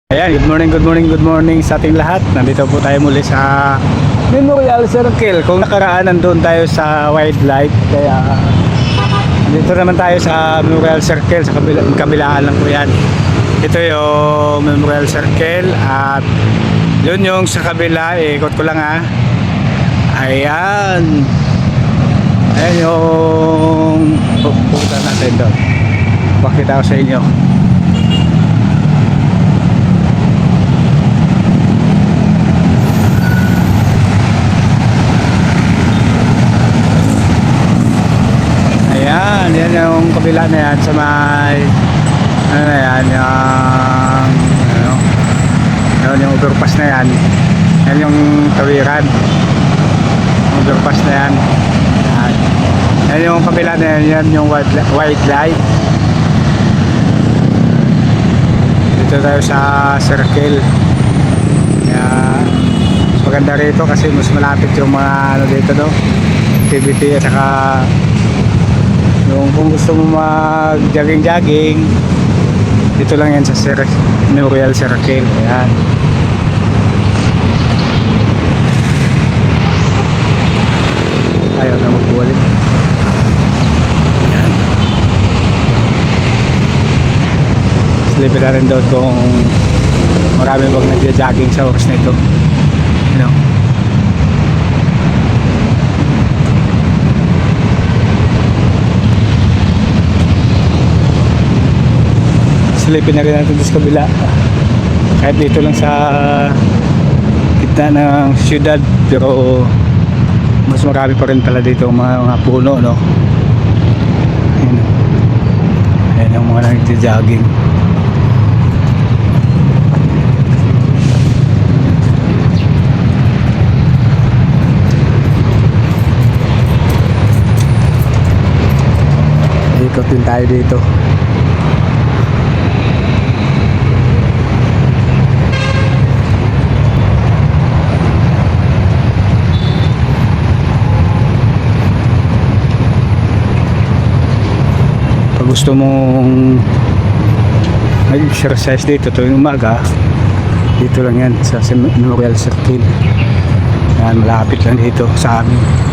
Ayan, good morning sa ating lahat. Nandito po tayo muli sa Memorial Circle. Kung nakaraan nandun tayo sa wildlife, kaya dito naman tayo sa Memorial Circle, sa kabilaan lang po yan. Ito yung Memorial Circle at yun yung sa kabila, ikot ko lang ha. Ayan. Ayan yung pupunta natin doon. Pakita ko sa inyo. Yan yung kabila na yan sa may ano na yan yung overpass na yan. Yan yung tawiran, overpass na yan. Yan yung kabila na yan, yan yung white light. Dito tayo sa circle. Yan, maganda rito kasi mas malapit yung mga ano dito, no, activity at saka yung kung gusto mo mag jogging dito lang yan sa Memorial Circle. Ayan. Ayaw na magbuwalik. Ayan. Sleepy na rin doon kung marami bang nagja-jogging sa oras na ito, you know. Silipin na rin natin sa kabila kahit dito lang sa gitna ng syudad, pero mas marami pa rin pala dito mga puno, no. Ayan, ayan yung mga nagja-jogging. Ikot din tayo dito. Gusto mong mag-exercise dito tuwing umaga, dito lang yan sa Memorial Circle. Yan, malapit lang dito sa amin.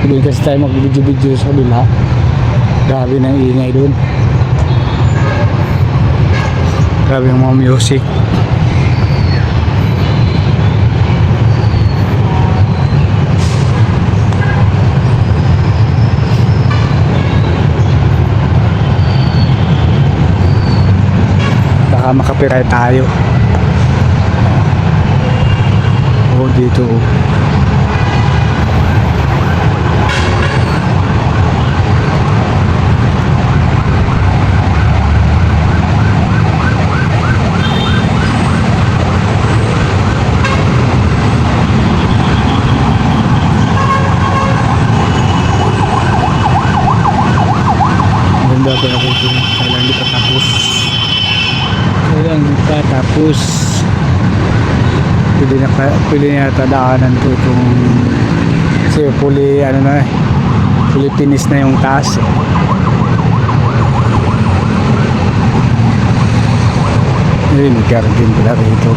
Hindi kasi tayo mag-video sa kabila. Grabe ng ingay doon. Grabe yung mga music. Baka makapiright tayo. Oh, dito oh. Bago na ito, kailan di pa tapos. Kailan di pa tapos. Pwede na yata daanan to itong kasi fully ano na, fully finish na yung taas. Hindi, nagkaroon pala rito.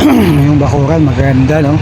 Yung bakuran maganda, no?